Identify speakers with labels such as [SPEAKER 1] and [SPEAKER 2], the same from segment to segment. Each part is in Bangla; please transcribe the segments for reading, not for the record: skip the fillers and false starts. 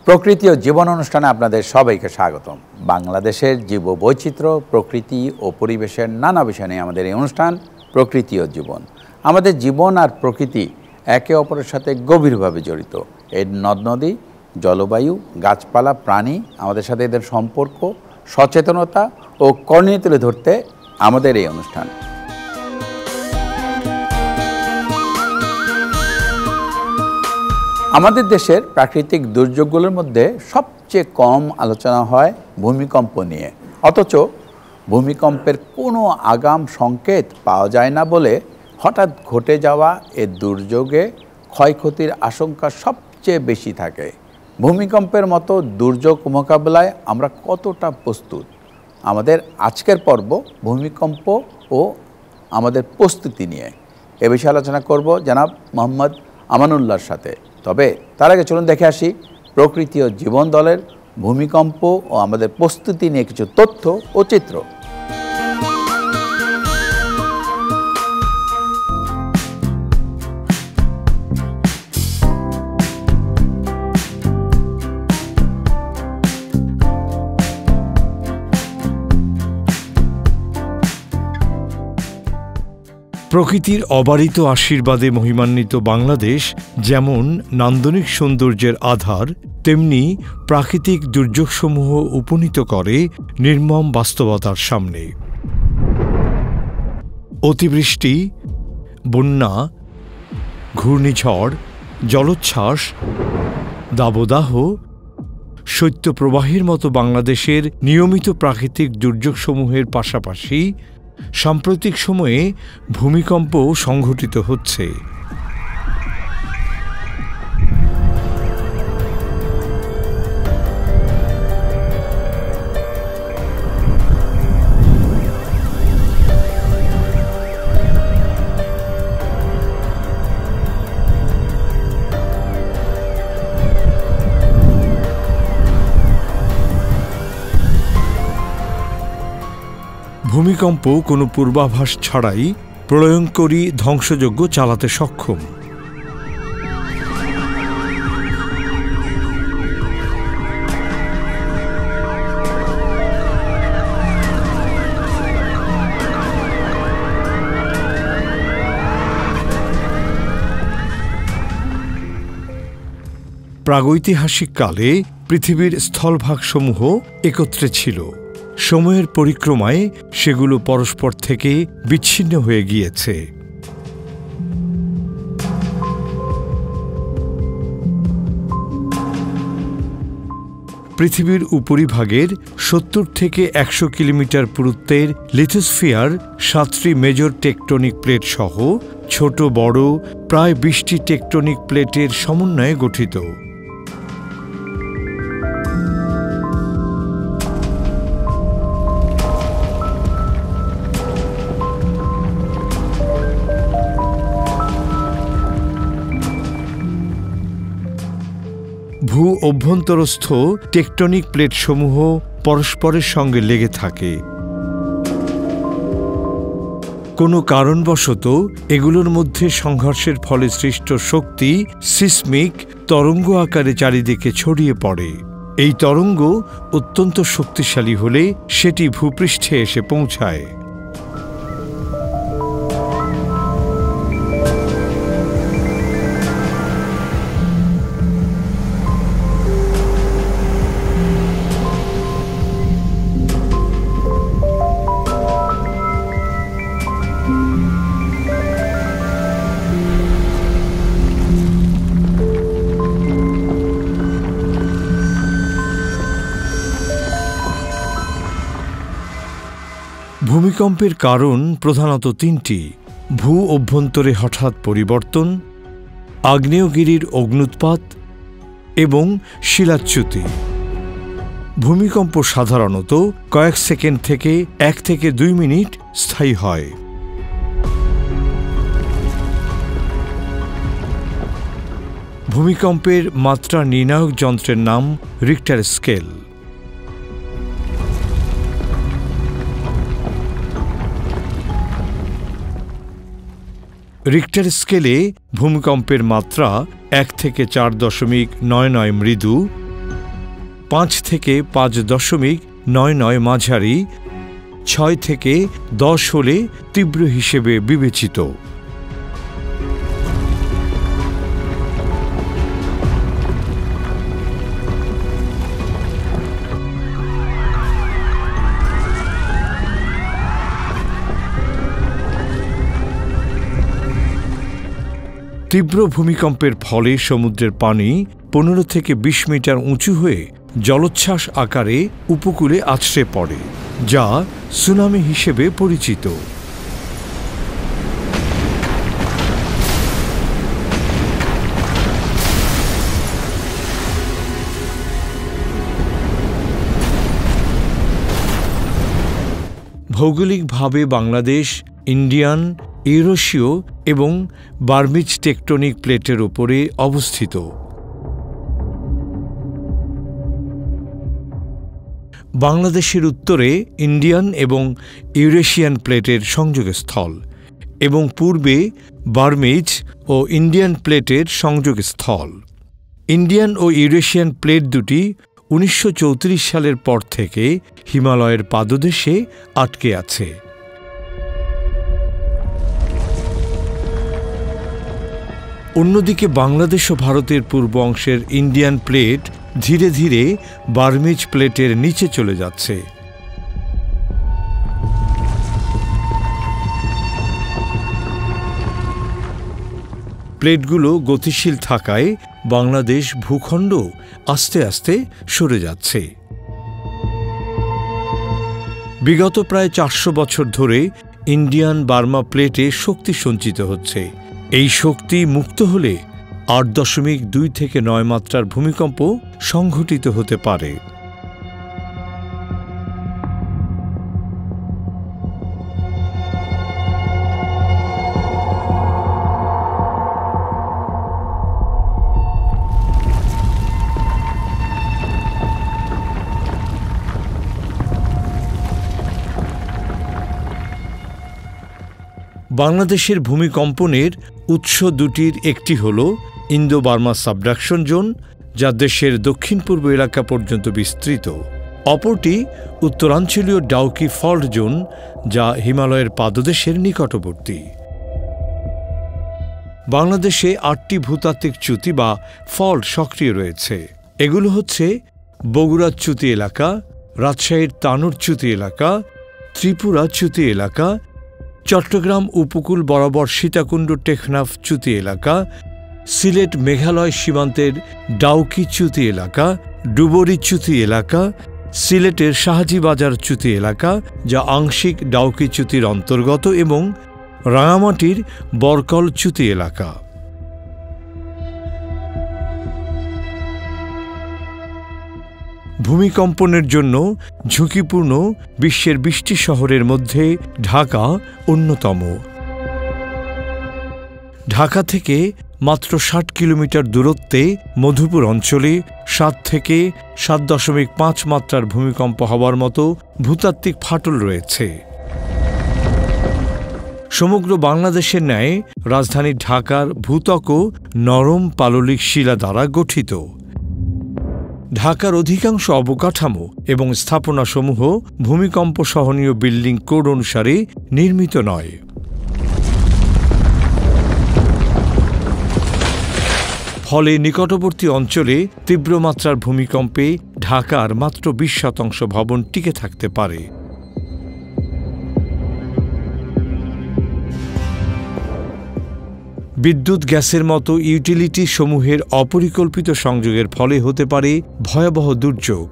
[SPEAKER 1] প্রকৃতি ও জীবন অনুষ্ঠানে আপনাদের সবাইকে স্বাগতম। বাংলাদেশের জীববৈচিত্র্য, প্রকৃতি ও পরিবেশের নানা বিষয় নিয়ে আমাদের এই অনুষ্ঠান প্রকৃতি ও জীবন। আমাদের জীবন আর প্রকৃতি একে অপরের সাথে গভীরভাবে জড়িত। এর নদ-নদী, জলবায়ু, গাছপালা, প্রাণী, আমাদের সাথে এদের সম্পর্ক, সচেতনতা ও করণীয় তুলে ধরতে আমাদের এই অনুষ্ঠান। আমাদের দেশের প্রাকৃতিক দুর্যোগগুলোর মধ্যে সবচেয়ে কম আলোচনা হয় ভূমিকম্প নিয়ে, অথচ ভূমিকম্পের কোনো আগাম সংকেত পাওয়া যায় না বলে হঠাৎ ঘটে যাওয়া এ দুর্যোগে ক্ষয়ক্ষতির আশঙ্কা সবচেয়ে বেশি থাকে। ভূমিকম্পের মতো দুর্যোগ মোকাবেলায় আমরা কতটা প্রস্তুত? আমাদের আজকের পর্ব ভূমিকম্প ও আমাদের প্রস্তুতি নিয়ে। এ বিষয়ে আলোচনা করব জনাব মোহাম্মদ আমানুল্লাহর সাথে। তবে তার আগে চলুন দেখে আসি প্রকৃতি ও জীবন দলের ভূমিকম্প ও আমাদের প্রস্তুতি নিয়ে কিছু তথ্য ও চিত্র।
[SPEAKER 2] প্রকৃতির অবারিত আশীর্বাদে মহিমান্বিত বাংলাদেশ যেমন নান্দনিক সৌন্দর্যের আধার, তেমনি প্রাকৃতিক দুর্যোগসমূহ উপনীত করে নির্মম বাস্তবতার সামনে। অতিবৃষ্টি, বন্যা, ঘূর্ণিঝড়, জলোচ্ছ্বাস, দাবদাহ, শৈত্যপ্রবাহের মতো বাংলাদেশের নিয়মিত প্রাকৃতিক দুর্যোগসমূহের পাশাপাশি সাম্প্রতিক সময়ে ভূমিকম্পও সংঘটিত হচ্ছে। ভূমিকম্প কোনো পূর্বাভাস ছাড়াই প্রলয়ঙ্করী ধ্বংসযজ্ঞ চালাতে সক্ষম। প্রাগৈতিহাসিক কালে পৃথিবীর স্থলভাগসমূহ একত্রে ছিল। সময়ের পরিক্রমায় সেগুলো পরস্পর থেকে বিচ্ছিন্ন হয়ে গিয়েছে। পৃথিবীর উপরিভাগের 70 থেকে 100 কিলোমিটার পুরুত্বের লিথোস্ফিয়ার 7টি মেজর টেকটনিক প্লেট সহ ছোট বড় প্রায় 20টি টেকটনিক প্লেটের সমন্বয়ে গঠিত। ভূ অভ্যন্তরস্থ টেকটনিক প্লেটসমূহ পরস্পরের সঙ্গে লেগে থাকে। কোনো কারণবশত এগুলোর মধ্যে সংঘর্ষের ফলে সৃষ্ট শক্তি সিসমিক তরঙ্গ আকারে চারিদিকে ছড়িয়ে পড়ে। এই তরঙ্গ অত্যন্ত শক্তিশালী হলে সেটি ভূপৃষ্ঠে এসে পৌঁছায়। ভূমিকম্পের কারণ প্রধানত তিনটি: ভূ অভ্যন্তরে হঠাৎ পরিবর্তন, আগ্নেয়গিরির অগ্ন্যুৎপাত এবং শিলাচ্যুতি। ভূমিকম্প সাধারণত কয়েক সেকেন্ড থেকে 1 থেকে 2 মিনিট স্থায়ী হয়। ভূমিকম্পের মাত্রা নির্ণায়ক যন্ত্রের নাম রিক্টার স্কেল। রিক্টার স্কেলে ভূমিকম্পের মাত্রা 1 থেকে 4.99 মৃদু 5 থেকে 5.99 মাঝারি, 6 থেকে 10 হলে তীব্র হিসেবে বিবেচিত। তীব্র ভূমিকম্পের ফলে সমুদ্রের পানি 15 থেকে 20 মিটার উঁচু হয়ে জলোচ্ছ্বাস আকারে উপকূলে আছড়ে পড়ে, যা সুনামি হিসেবে পরিচিত। ভৌগোলিকভাবে বাংলাদেশ ইন্ডিয়ান, ইউরেশীয় এবং বার্মিজ টেকটনিক প্লেটের উপরে অবস্থিত। বাংলাদেশের উত্তরে ইন্ডিয়ান এবং ইউরেশিয়ান প্লেটের সংযোগস্থল এবং পূর্বে বার্মিজ ও ইন্ডিয়ান প্লেটের সংযোগস্থল। ইন্ডিয়ান ও ইউরেশিয়ান প্লেট দুটি 1934 সালের পর থেকে হিমালয়ের পাদদেশে আটকে আছে। অন্যদিকে বাংলাদেশ ও ভারতের পূর্ব অংশের ইন্ডিয়ান প্লেট ধীরে ধীরে বার্মিজ প্লেটের নিচে চলে যাচ্ছে। প্লেটগুলো গতিশীল থাকায় বাংলাদেশ ভূখণ্ড আস্তে আস্তে সরে যাচ্ছে। বিগত প্রায় 400 বছর ধরে ইন্ডিয়ান বার্মা প্লেটে শক্তি সঞ্চিত হচ্ছে। এই শক্তি মুক্ত হলে 8.2 থেকে 9 মাত্রার ভূমিকম্প সংঘটিত হতে পারে। বাংলাদেশের ভূমিকম্পনের উৎস দুটির একটি হল ইন্দো বার্মা সাবডাকশন জোন, যা দেশের দক্ষিণ পূর্ব এলাকা পর্যন্ত বিস্তৃত। অপরটি উত্তরাঞ্চলীয় ডাউকি ফল্ট জোন, যা হিমালয়ের পাদদেশের নিকটবর্তী। বাংলাদেশে 8টি ভূতাত্ত্বিক চ্যুতি বা ফল্ট সক্রিয় রয়েছে। এগুলো হচ্ছে বগুড়া চ্যুতি এলাকা, রাজশাহীর তানুর চ্যুতি এলাকা, ত্রিপুরা চ্যুতি এলাকা, চট্টগ্রাম উপকূল বরাবর সীতাকুণ্ড টেকনাফ চ্যুতি এলাকা, সিলেট মেঘালয় সীমান্তের ডাউকি চ্যুতি এলাকা, ডুবরি চ্যুতি এলাকা, সিলেটের শাহজিবাজার চ্যুতি এলাকা, যা আংশিক ডাউকি চ্যুতির অন্তর্গত, এবং রাঙামাটির বরকল চ্যুতি এলাকা। ভূমিকম্পনের জন্য ঝুঁকিপূর্ণ বিশ্বের 20টি শহরের মধ্যে ঢাকা অন্যতম। ঢাকা থেকে মাত্র 60 কিলোমিটার দূরত্বে মধুপুর অঞ্চলে 7 থেকে 7.5 মাত্রার ভূমিকম্প হওয়ার মতো ভূতাত্ত্বিক ফাটল রয়েছে। সমগ্র বাংলাদেশের ন্যায় রাজধানী ঢাকার ভূত্বকও নরম পাললিক শিলা দ্বারা গঠিত। ঢাকার অধিকাংশ অবকাঠামো এবং স্থাপনাসমূহ ভূমিকম্প সহনীয় বিল্ডিং কোড অনুসারে নির্মিত নয়। ফলে নিকটবর্তী অঞ্চলে তীব্র মাত্রার ভূমিকম্পে ঢাকার মাত্র 20% ভবন টিকে থাকতে পারে। বিদ্যুৎ, গ্যাসের মতো ইউটিলিটি সমূহের অপরিকল্পিত সংযোগের ফলে হতে পারে ভয়াবহ দুর্যোগ।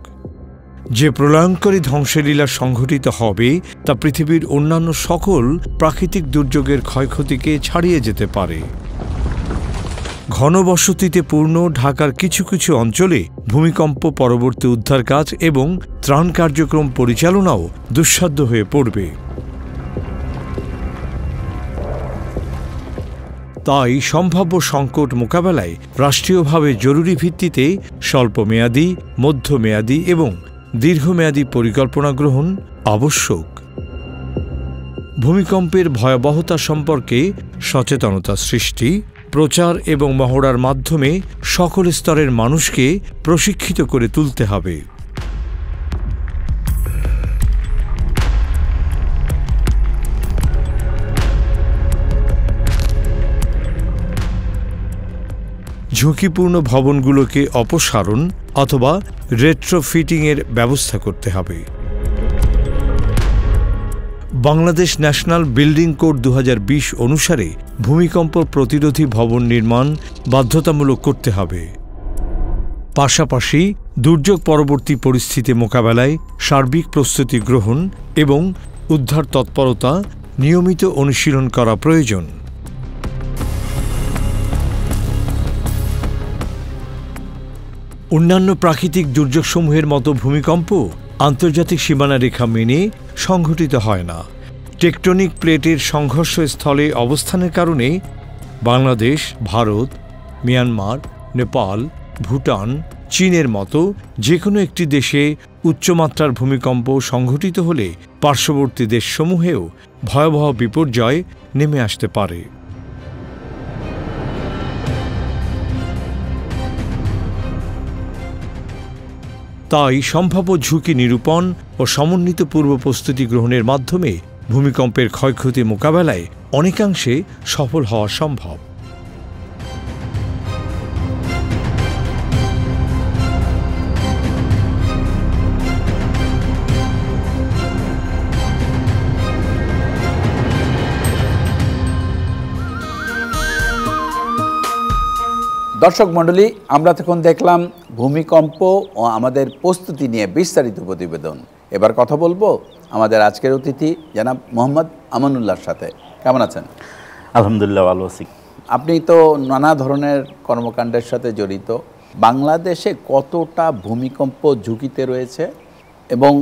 [SPEAKER 2] যে প্রলয়ঙ্করী ধ্বংসলীলা সংঘটিত হবে তা পৃথিবীর অন্যান্য সকল প্রাকৃতিক দুর্যোগের ক্ষয়ক্ষতিকে ছাড়িয়ে যেতে পারে। ঘনবসতিতে পূর্ণ ঢাকার কিছু কিছু অঞ্চলে ভূমিকম্প পরবর্তী উদ্ধার কাজ এবং ত্রাণ কার্যক্রম পরিচালনাও দুঃসাধ্য হয়ে পড়বে। তাই সম্ভাব্য সংকট মোকাবেলায় রাষ্ট্রীয়ভাবে জরুরি ভিত্তিতে স্বল্পমেয়াদী, মধ্যমেয়াদী এবং দীর্ঘমেয়াদী পরিকল্পনা গ্রহণ আবশ্যক। ভূমিকম্পের ভয়াবহতা সম্পর্কে সচেতনতা সৃষ্টি, প্রচার এবং মহড়ার মাধ্যমে সকল স্তরের মানুষকে প্রশিক্ষিত করে তুলতে হবে। ঝুঁকিপূর্ণ ভবনগুলোকে অপসারণ অথবা রেট্রোফিটিংয়ের ব্যবস্থা করতে হবে। বাংলাদেশ ন্যাশনাল বিল্ডিং কোড ২০২০ অনুসারে ভূমিকম্প প্রতিরোধী ভবন নির্মাণ বাধ্যতামূলক করতে হবে। পাশাপাশি দুর্যোগ পরবর্তী পরিস্থিতি মোকাবেলায় সার্বিক প্রস্তুতি গ্রহণ এবং উদ্ধার তৎপরতা নিয়মিত অনুশীলন করা প্রয়োজন। অন্যান্য প্রাকৃতিক দুর্যোগসমূহের মতো ভূমিকম্প আন্তর্জাতিক সীমানারেখা মেনে সংঘটিত হয় না। টেকটনিক প্লেটের সংঘর্ষস্থলে অবস্থানের কারণে বাংলাদেশ, ভারত, মিয়ানমার, নেপাল, ভুটান, চীনের মতো যে কোনো একটি দেশে উচ্চমাত্রার ভূমিকম্প সংঘটিত হলে পার্শ্ববর্তী দেশসমূহেও ভয়াবহ বিপর্যয় নেমে আসতে পারে। তাই সম্ভাব্য ঝুঁকি নিরূপণ ও সমন্বিত পূর্ব প্রস্তুতি গ্রহণের মাধ্যমে ভূমিকম্পের ক্ষয়ক্ষতি মোকাবেলায় অনেকাংশে সফল হওয়া সম্ভব।
[SPEAKER 1] দর্শক মণ্ডলী, আমরা তখন দেখলাম ভূমিকম্প ও আমাদের প্রস্তুতি নিয়ে বিস্তারিত প্রতিবেদন। এবার কথা বলবো আমাদের আজকের অতিথি জনাব মোহাম্মদ আমানুল্লাহর সাথে। কেমন আছেন?
[SPEAKER 3] আলহামদুলিল্লাহ, ভালো আছি।
[SPEAKER 1] আপনি তো নানা ধরনের কর্মকাণ্ডের সাথে জড়িত। বাংলাদেশে কতটা ভূমিকম্প ঝুঁকিতে রয়েছে এবং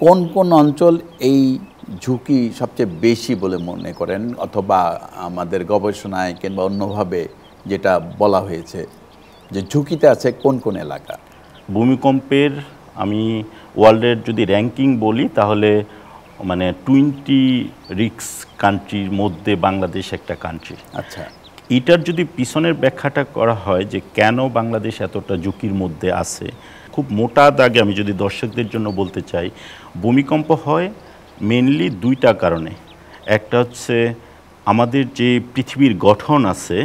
[SPEAKER 1] কোন কোন অঞ্চল এই ঝুঁকি সবচেয়ে বেশি বলে মনে করেন, অথবা আমাদের গবেষণায় কিংবা অন্যভাবে যেটা বলা হয়েছে যে ঝুঁকিতে আছে কোন কোন এলাকা?
[SPEAKER 3] ভূমিকম্পের আমি ওয়ার্ল্ডের যদি র্যাঙ্কিং বলি তাহলে 20 রিস্ক কান্ট্রির মধ্যে বাংলাদেশ একটা কান্ট্রি।
[SPEAKER 1] আচ্ছা,
[SPEAKER 3] এটার যদি পিছনের ব্যাখ্যাটা করা হয় যে কেন বাংলাদেশ এতটা ঝুঁকির মধ্যে আছে, খুব মোটা দাগে আমি যদি দর্শকদের জন্য বলতে চাই, ভূমিকম্প হয় মেনলি দুইটা কারণে। একটা হচ্ছে আমাদের যে পৃথিবীর গঠন আছে,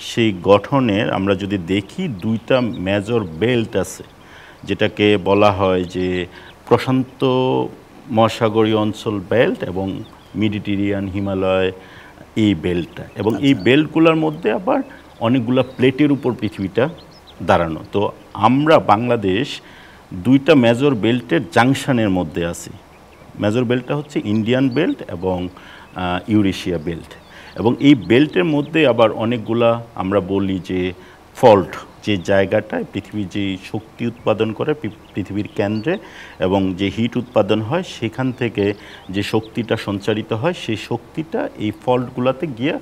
[SPEAKER 3] সেই গঠনের আমরা যদি দেখি দুইটা মেজর বেল্ট আছে, যেটাকে বলা হয় যে প্রশান্ত মহাসাগরীয় অঞ্চল বেল্ট এবং মেডিটেরিয়ান হিমালয় এই বেল্টটা, এবং এই বেল্টগুলোর মধ্যে আবার অনেকগুলো প্লেটের উপর পৃথিবীটা দাঁড়ানো। তো আমরা বাংলাদেশ দুইটা মেজর বেল্টের জাংশনের মধ্যে আছি। মেজর বেল্টটা হচ্ছে ইন্ডিয়ান বেল্ট এবং ইউরেশিয়া বেল্ট, এবং এই বেল্টের মধ্যে আবার অনেকগুলা আমরা বলি যে ফল্ট, যে জায়গাটায় পৃথিবী যে শক্তি উৎপাদন করে পৃথিবীর কেন্দ্রে এবং যে হিট উৎপাদন হয় সেখান থেকে যে শক্তিটা সঞ্চারিত হয়, সেই শক্তিটা এই ফল্টগুলোতে গিয়ে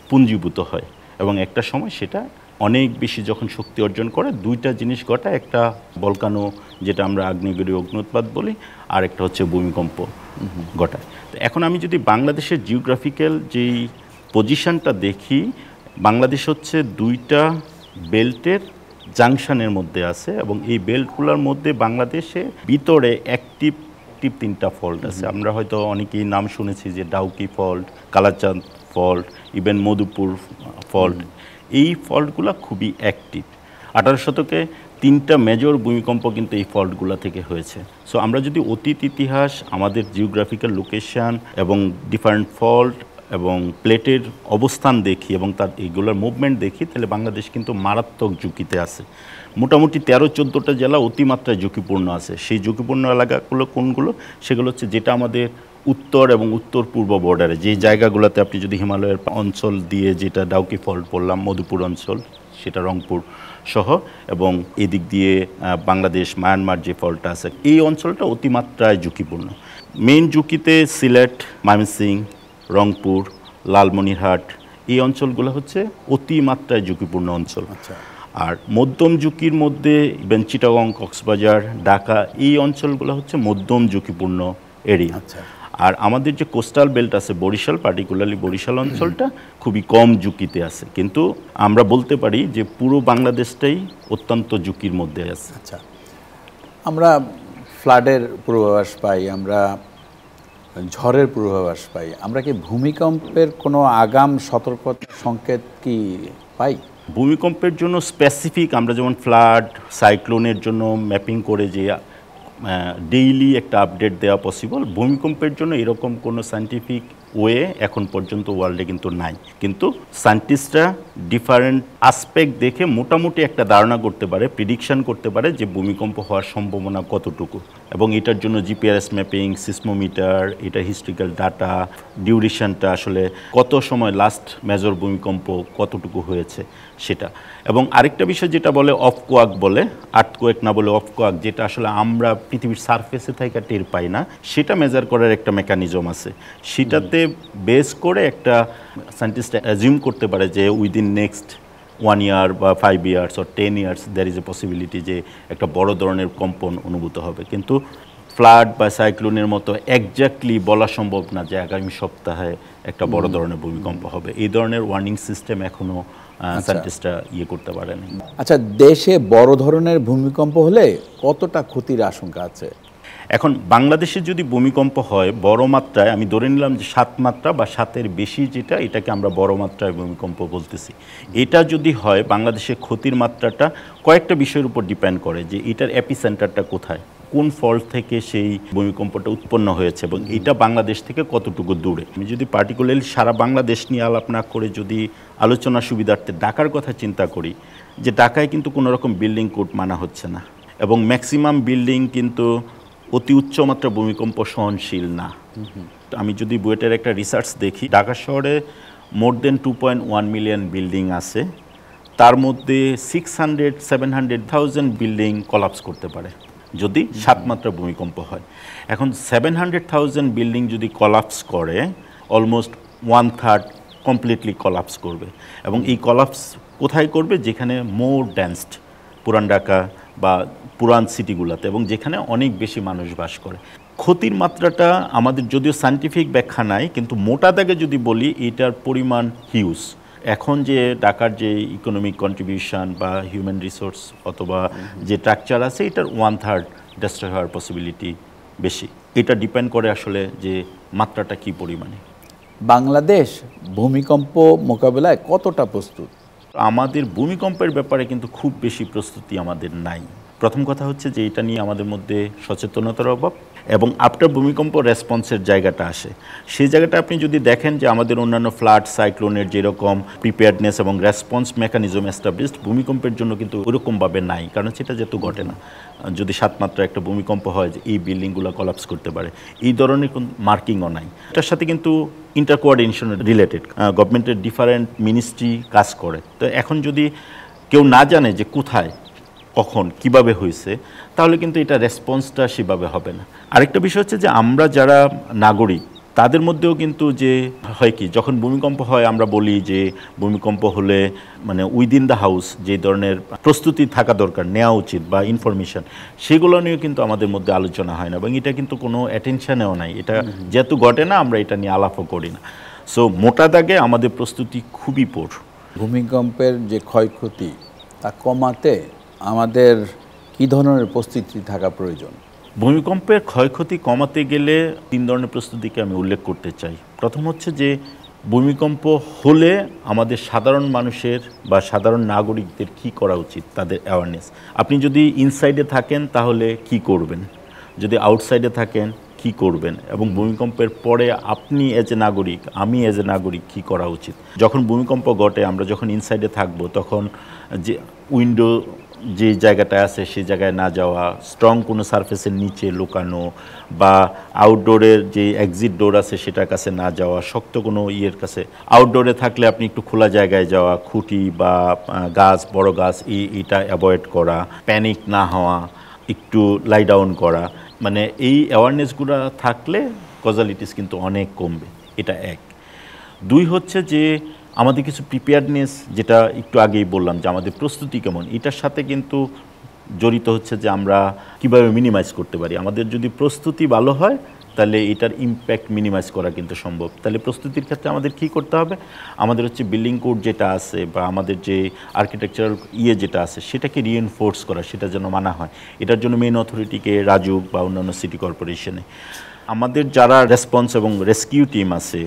[SPEAKER 3] পুঞ্জীভূত হয় এবং একটা সময় সেটা অনেক বেশি যখন শক্তি অর্জন করে দুইটা জিনিস ঘটায়, একটা বলকানো যেটা আমরা আগ্নেয়গিরি অগ্নুৎপাত বলি, আর একটা হচ্ছে ভূমিকম্প ঘটায়। তো এখন আমি যদি বাংলাদেশের জিওগ্রাফিক্যাল যেই পজিশনটা দেখি, বাংলাদেশ হচ্ছে দুইটা বেল্টের জাংশনের মধ্যে আছে এবং এই বেল্টগুলোর মধ্যে বাংলাদেশে ভিতরে অ্যাক্টিভ 3টা ফল্ট আছে। আমরা হয়তো অনেকেই নাম শুনেছি যে Dawki fault, Kalachand fault, even Madhupur fault. এই ফল্টগুলো খুবই অ্যাক্টিভ। 18 শতকে 3টা মেজর ভূমিকম্প কিন্তু এই ফল্টগুলো থেকে হয়েছে। সো আমরা যদি অতীত ইতিহাস, আমাদের জিওগ্রাফিক্যাল লোকেশন এবং ডিফারেন্ট ফল্ট এবং প্লেটের অবস্থান দেখি এবং তার এইগুলোর মুভমেন্ট দেখি, তাহলে বাংলাদেশ কিন্তু মারাত্মক ঝুঁকিতে আছে। মোটামুটি 13-14টা জেলা অতিমাত্রায় ঝুঁকিপূর্ণ আছে। সেই ঝুঁকিপূর্ণ এলাকাগুলো কোনগুলো? সেগুলো হচ্ছে যেটা আমাদের উত্তর এবং উত্তর পূর্ব বর্ডারে, যে জায়গাগুলোতে আপনি যদি হিমালয়ের অঞ্চল দিয়ে যেটা ডাউকি ফল্ট বললাম, মধুপুর অঞ্চল, সেটা রংপুর সহ, এবং এদিক দিয়ে বাংলাদেশ মায়ানমার যে ফল্টটা আছে, এই অঞ্চলটা অতিমাত্রায় ঝুঁকিপূর্ণ। মেইন ঝুঁকিতে সিলেট, ময়মনসিংহ, রংপুর, লালমনিরহাট, এই অঞ্চলগুলো হচ্ছে অতিমাত্রায় ঝুঁকিপূর্ণ অঞ্চল। আর মধ্যম ঝুঁকির মধ্যে ইভেন চিটাগং, কক্সবাজার, ঢাকা, এই অঞ্চলগুলো হচ্ছে মধ্যম ঝুঁকিপূর্ণ এরিয়া। আর আমাদের যে কোস্টাল বেল্ট আছে, বরিশাল, পার্টিকুলারলি বরিশাল অঞ্চলটা খুবই কম ঝুঁকিতে আছে। কিন্তু আমরা বলতে পারি যে পুরো বাংলাদেশটাই অত্যন্ত ঝুঁকির মধ্যে আছে।
[SPEAKER 1] আচ্ছা, আমরা ফ্লাডের পূর্বাভাস পাই, আমরা ঝড়ের পূর্বাভাস পাই, আমরা কি ভূমিকম্পের কোনো আগাম সতর্কতা সংকেত কি পাই?
[SPEAKER 3] ভূমিকম্পের জন্য স্পেসিফিক আমরা যেমন ফ্লাড সাইক্লোনের জন্য ম্যাপিং করে যে ডেইলি একটা আপডেট দেওয়া পসিবল, ভূমিকম্পের জন্য এরকম কোনো সায়েন্টিফিক ওয়ে এখন পর্যন্ত ওয়ার্ল্ডে কিন্তু নাই। কিন্তু সায়েন্টিস্টরা ডিফারেন্ট আসপেক্ট দেখে মোটামুটি একটা ধারণা করতে পারে, প্রিডিকশন করতে পারে যে ভূমিকম্প হওয়ার সম্ভাবনা কতটুকু, এবং এটার জন্য জিপিআরএস ম্যাপিং, সিসমোমিটার, এটা হিস্ট্রিক্যাল ডাটা, ডিউরেশনটা আসলে কত সময় লাস্ট মেজর ভূমিকম্প কতটুকু হয়েছে সেটা। এবং আরেকটা বিষয় যেটা বলে অফকোয়াক বলে, আর্থকোয়েক না বলে অফকোয়াক, যেটা আসলে আমরা পৃথিবীর সারফেসে থেকে টের পাই না, সেটা মেজার করার একটা মেকানিজম আছে। সেটাতে বেস করে একটা সায়েন্টিস্ট অ্যাজিউম করতে পারে যে উইদিন নেক্সট 1 year বা 5 years or 10 years there is a possibility যে একটা বড় ধরনের কম্পন অনুভূত হবে। কিন্তু ফ্লাড বা সাইক্লোনের মতো একজাক্টলি বলা সম্ভব না যে আগামী সপ্তাহে একটা বড় ধরনের ভূমিকম্প হবে। এই ধরনের ওয়ার্নিং সিস্টেম এখনও সায়েন্টিস্টরা করতে পারেনি।
[SPEAKER 1] আচ্ছা, দেশে বড় ধরনের ভূমিকম্প হলে কতটা ক্ষতির আশঙ্কা আছে?
[SPEAKER 3] এখন বাংলাদেশে যদি ভূমিকম্প হয় বড় মাত্রায়, আমি ধরে নিলাম যে 7 মাত্রা বা 7-এর বেশি, যেটা এটাকে আমরা বড় মাত্রায় ভূমিকম্প বলতেছি, এটা যদি হয় বাংলাদেশে ক্ষতির মাত্রাটা কয়েকটা বিষয়ের উপর ডিপেন্ড করে, যে এটার এপিসেন্টারটা কোথায়, কোন ফল্ট থেকে সেই ভূমিকম্পটা উৎপন্ন হয়েছে এবং এটা বাংলাদেশ থেকে কতটুকু দূরে। আমি যদি পার্টিকুলারলি সারা বাংলাদেশ নিয়ে আলাপ না করে যদি আলোচনা সুবিধার্থে ঢাকার কথা চিন্তা করি, যে ঢাকায় কিন্তু কোনো রকম বিল্ডিং কোড মানা হচ্ছে না, এবং ম্যাক্সিমাম বিল্ডিং কিন্তু অতি উচ্চমাত্রা ভূমিকম্প সহনশীল না। আমি যদি বুয়েটের একটা রিসার্চ দেখি, ঢাকা শহরে মোর দেন 2.1 মিলিয়ন বিল্ডিং আছে, তার মধ্যে 600-700,000 বিল্ডিং কলাপস করতে পারে যদি 7 মাত্রা ভূমিকম্প হয়। এখন 700,000 বিল্ডিং যদি কলাপস করে, অলমোস্ট 1/3 কমপ্লিটলি কলাপস করবে। এবং এই কলাপস কোথায় করবে? যেখানে মোর ডেন্সড, পুরান ঢাকা বা পুরান সিটিগুলোতে, এবং যেখানে অনেক বেশি মানুষ বাস করে। ক্ষতির মাত্রাটা আমাদের যদিও সায়েন্টিফিক ব্যাখ্যা নাই, কিন্তু মোটা দাগে যদি বলি এটার পরিমাণ হিউজ। এখন যে ঢাকার যে ইকোনমিক কন্ট্রিবিউশন বা হিউম্যান রিসোর্স অথবা যে স্ট্রাকচার আছে, এটার 1/3 ডিস্ট্রয় হওয়ার পসিবিলিটি বেশি। এটা ডিপেন্ড করে আসলে যে মাত্রাটা কি পরিমাণে।
[SPEAKER 1] বাংলাদেশ ভূমিকম্প মোকাবেলায় কতটা প্রস্তুত?
[SPEAKER 3] আমাদের ভূমিকম্পের ব্যাপারে কিন্তু খুব বেশি প্রস্তুতি আমাদের নাই। প্রথম কথা হচ্ছে যে এটা নিয়ে আমাদের মধ্যে সচেতনতার অভাব, এবং আফটার ভূমিকম্প রেসপন্সের জায়গাটা আসে, সেই জায়গাটা আপনি যদি দেখেন যে আমাদের অন্যান্য ফ্লাড সাইক্লোনের যেরকম প্রিপেয়ারনেস এবং রেসপন্স মেকানিজম এস্টাবলিশড, ভূমিকম্পের জন্য কিন্তু ওরকমভাবে নাই। কারণ সেটা যেহেতু ঘটে না, যদি 7 মাত্রা একটা ভূমিকম্প হয় যে এই বিল্ডিংগুলো কলাপস করতে পারে, এই ধরনের কোনো মার্কিংও নাই। এটার সাথে কিন্তু ইন্টারকোঅর্ডিনেশন রিলেটেড, গভর্নমেন্টের ডিফারেন্ট মিনিস্ট্রি কাজ করে। তো এখন যদি কেউ না জানে যে কোথায় কখন কিভাবে হয়েছে, তাহলে কিন্তু এটা রেসপন্সটা সেভাবে হবে না। আরেকটা বিষয় হচ্ছে যে আমরা যারা নাগরিক, তাদের মধ্যেও কিন্তু যে হয় কি, যখন ভূমিকম্প হয় আমরা বলি যে ভূমিকম্প হলে মানে উইদিন দ্য হাউস যে ধরনের প্রস্তুতি থাকা দরকার, নেওয়া উচিত বা ইনফরমেশন, সেগুলো নিয়েও কিন্তু আমাদের মধ্যে আলোচনা হয় না, এবং এটা কিন্তু কোনো অ্যাটেনশনেও নাই। এটা যেহেতু ঘটে না, আমরা এটা নিয়ে আলাপও করি না। সো মোটা দাগে আমাদের প্রস্তুতি খুবই পোর।
[SPEAKER 1] ভূমিকম্পের যে ক্ষয়ক্ষতি তা কমাতে আমাদের কী ধরনের প্রস্তুতি থাকা প্রয়োজন?
[SPEAKER 3] ভূমিকম্পের ক্ষয়ক্ষতি কমাতে গেলে 3 ধরনের প্রস্তুতিকে আমি উল্লেখ করতে চাই। প্রথম হচ্ছে যে ভূমিকম্প হলে আমাদের সাধারণ মানুষের বা সাধারণ নাগরিকদের কি করা উচিত, তাদের অ্যাওয়ারনেস। আপনি যদি ইনসাইডে থাকেন তাহলে কি করবেন, যদি আউটসাইডে থাকেন কি করবেন, এবং ভূমিকম্পের পরে আপনি এজ এ নাগরিক, আমি এজ এ নাগরিক কি করা উচিত। যখন ভূমিকম্প ঘটে, আমরা যখন ইনসাইডে থাকবো, তখন যে উইন্ডো যে জায়গাটা আছে সেই জায়গায় না যাওয়া, স্ট্রং কোনো সারফেসের নিচে লুকানো, বা আউটডোরের যে এক্সিট ডোর আছে সেটার কাছে না যাওয়া, শক্ত কোনো ইয়ের কাছে। আউটডোরে থাকলে আপনি একটু খোলা জায়গায় যাওয়া, খুঁটি বা গাছ, বড় গাছ, এটা অ্যাভয়েড করা, প্যানিক না হওয়া, একটু লাই ডাউন করা। মানে এই অ্যাওয়ারনেসগুলো থাকলে কজালিটিস কিন্তু অনেক কমবে, এটা 1। 2 হচ্ছে যে আমাদের কিছু প্রিপেয়ারনেস, যেটা একটু আগেই বললাম যে আমাদের প্রস্তুতি কেমন, এটার সাথে কিন্তু জড়িত হচ্ছে যে আমরা কিভাবে মিনিমাইজ করতে পারি। আমাদের যদি প্রস্তুতি ভালো হয় তাহলে এটার ইম্প্যাক্ট মিনিমাইজ করা কিন্তু সম্ভব। তাহলে প্রস্তুতির ক্ষেত্রে আমাদের কি করতে হবে? আমাদের হচ্ছে বিল্ডিং কোড যেটা আছে বা আমাদের যে আর্কিটেকচারাল যেটা আছে সেটাকে রিএনফোর্স করা, সেটা যেন মানা হয়। এটার জন্য মেইন অথরিটিকে, রাজুক বা অন্যান্য সিটি কর্পোরেশনে। আমাদের যারা রেসপন্স এবং রেস্কিউ টিম আছে,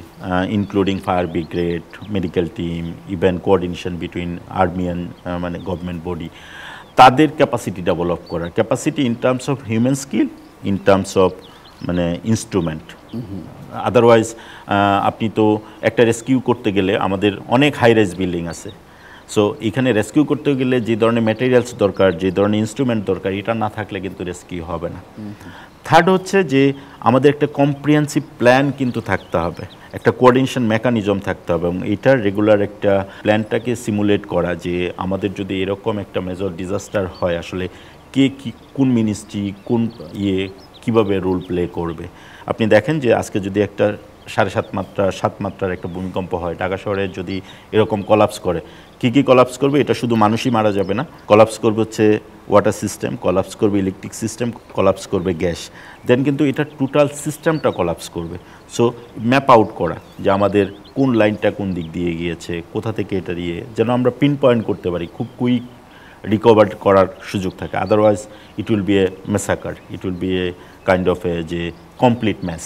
[SPEAKER 3] including fire brigade, medical team, even coordination between army and মানে গভর্নমেন্ট বডি, তাদের ক্যাপাসিটি ডেভেলপ করার, capacity in terms of human skill, in terms of মানে ইনস্ট্রুমেন্ট। আদারওয়াইজ আপনি তো একটা রেস্কিউ করতে গেলে আমাদের অনেক হাই রাইজ বিল্ডিং আছে, সো এখানে রেস্কিউ করতে গেলে যে ধরনের ম্যাটেরিয়ালস দরকার, যে ধরনের ইনস্ট্রুমেন্ট দরকার, এটা না থাকলে কিন্তু রেস্কিউ হবে না। থার্ড হচ্ছে যে আমাদের একটা কম্প্রিহেন্সিভ প্ল্যান কিন্তু থাকতে হবে, একটা কোঅর্ডিনেশন মেকানিজম থাকতে হবে, এবং এটার রেগুলার একটা প্ল্যানটাকে সিমুলেট করা যে আমাদের যদি এরকম একটা মেজর ডিজাস্টার হয়, আসলে কে কী, কোন মিনিস্ট্রি, কোন কীভাবে রোল প্লে করবে। আপনি দেখেন যে আজকে যদি একটা 7.5 মাত্রার একটা ভূমিকম্প হয়, ঢাকা শহরে যদি এরকম কলাপস করে, কী কলাপস করবে, এটা শুধু মানুষই মারা যাবে না, কলাপস করবে হচ্ছে ওয়াটার সিস্টেম, কলাপস করবে ইলেকট্রিক সিস্টেম, কলাপস করবে গ্যাস, দেন কিন্তু এটা টোটাল সিস্টেমটা কলাপস করবে। সো ম্যাপ আউট করা যে আমাদের কোন লাইনটা কোন দিক দিয়ে গিয়েছে, কোথা থেকে এটা দিয়ে, যেন আমরা পিন পয়েন্ট করতে পারি, খুব কুইক রিকভার করার সুযোগ থাকে। Otherwise it will be a massacre, it will be a kind of a যে কমপ্লিট ম্যাস।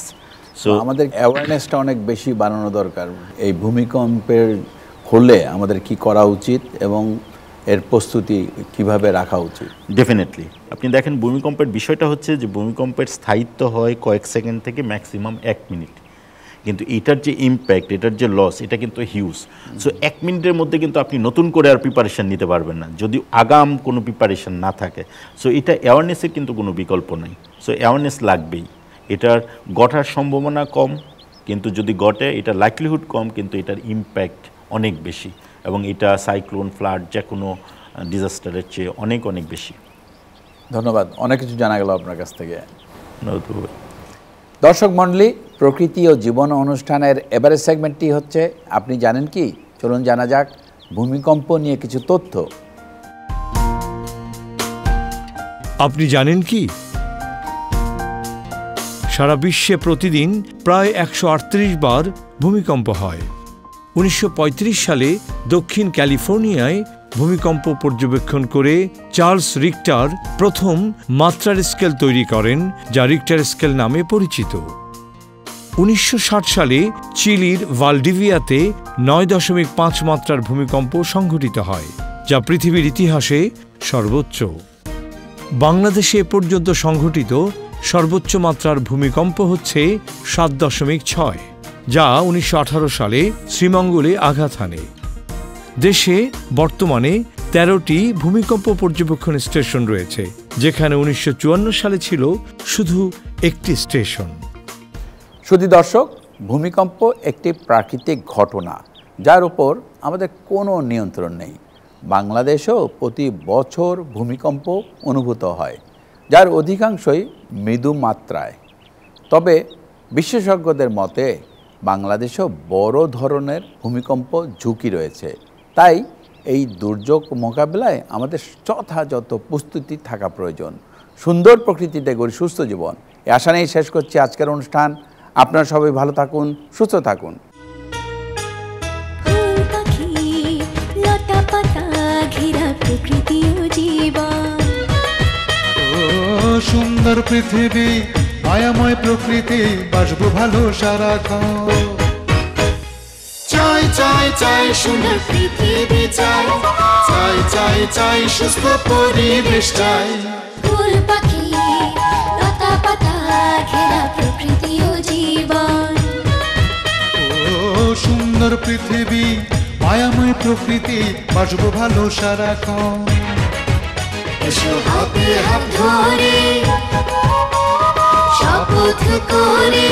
[SPEAKER 1] সো আমাদের অ্যাওয়ারনেসটা অনেক বেশি বাড়ানো দরকার। এই ভূমিকম্পের হলে আমাদের কি করা উচিত এবং এর প্রস্তুতি কিভাবে রাখা উচিত?
[SPEAKER 3] ডেফিনেটলি আপনি দেখেন ভূমিকম্পের বিষয়টা হচ্ছে যে ভূমিকম্পের স্থায়িত্ব হয় কয়েক সেকেন্ড থেকে ম্যাক্সিমাম 1 মিনিট, কিন্তু এটার যে ইম্প্যাক্ট, এটার যে লস, এটা কিন্তু হিউজ। সো 1 মিনিটের মধ্যে কিন্তু আপনি নতুন করে আর প্রিপারেশন নিতে পারবেন না যদি আগাম কোনো প্রিপারেশন না থাকে। সো এটা অ্যাওয়ারনেসের কিন্তু কোনো বিকল্প নাই। সো অ্যাওয়ারনেস লাগবেই। এটার ঘটার সম্ভাবনা কম, কিন্তু যদি ঘটে এটার লাইকলিহুড কম, কিন্তু এটার ইম্প্যাক্ট অনেক বেশি, এবং এটা সাইক্লোন, ফ্লাড, যে কোনো ডিজাস্টারের চেয়ে অনেক অনেক বেশি।
[SPEAKER 1] ধন্যবাদ, অনেক কিছু জানা গেল আপনার কাছ থেকে।
[SPEAKER 3] ধন্যবাদ।
[SPEAKER 1] দর্শক মণ্ডলী, প্রকৃতি ও জীবন অনুষ্ঠানের এবারের সেগমেন্টটি হচ্ছে আপনি জানেন কি। চলুন জানা যাক ভূমিকম্প নিয়ে কিছু তথ্য।
[SPEAKER 2] আপনি জানেন কি, সারা বিশ্বে প্রতিদিন প্রায় 138 বার ভূমিকম্প হয়। 1935 সালে দক্ষিণ ক্যালিফোর্নিয়ায় ভূমিকম্প পর্যবেক্ষণ করে চার্লস রিক্টার প্রথম মাত্রার স্কেল তৈরি করেন, যা রিক্টার স্কেল নামে পরিচিত। 1960 সালে চিলির ভালডিভিয়াতে 9.5 মাত্রার ভূমিকম্প সংঘটিত হয়, যা পৃথিবীর ইতিহাসে সর্বোচ্চ। বাংলাদেশে এ পর্যন্ত সংঘটিত সর্বোচ্চ মাত্রার ভূমিকম্প হচ্ছে 7.6, যা 1918 সালে শ্রীমঙ্গলে আঘাত হানে। দেশে বর্তমানে 13টি ভূমিকম্প পর্যবেক্ষণ স্টেশন রয়েছে, যেখানে 1954 সালে ছিল শুধু একটি স্টেশন।
[SPEAKER 1] শুধু দর্শক, ভূমিকম্প একটি প্রাকৃতিক ঘটনা যার উপর আমাদের কোনো নিয়ন্ত্রণ নেই। বাংলাদেশেও প্রতি বছর ভূমিকম্প অনুভূত হয়, যার অধিকাংশই মৃদু মাত্রায়। তবে বিশেষজ্ঞদের মতে বাংলাদেশেও বড় ধরনের ভূমিকম্প ঝুঁকি রয়েছে। তাই এই দুর্যোগ মোকাবিলায় আমাদের যথাযথ প্রস্তুতি থাকা প্রয়োজন। সুন্দর প্রকৃতিতে গড়ি সুস্থ জীবন, এই আশা নিয়েই শেষ করছি আজকের অনুষ্ঠান। আপনারা সবাই ভালো থাকুন, সুস্থ থাকুন।
[SPEAKER 4] সুন্দর পৃথিবী, মায়াময় প্রকৃতি, বাসবো ভালো সারাক্ষণ। চাই চাই চাই সুন্দর পৃথিবী, চাই চাই চাই চাই সুস্থ পরিবেশ, চাই ফুল পাখি লতা পাতা ঘেরা প্রকৃতি ও জীবন। ও সুন্দর পৃথিবী, মায়াময় প্রকৃতি, বাসবো ভালো সারাক্ষণ। এসো হাতে হাত ধরে শপথ করে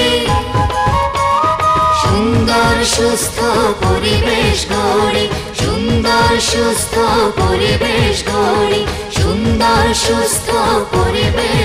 [SPEAKER 4] সুন্দর সুস্থ পরিবেশ গড়ি, সুন্দর সুস্থ পরিবেশ গড়ি, সুন্দর সুস্থ পরিবেশ।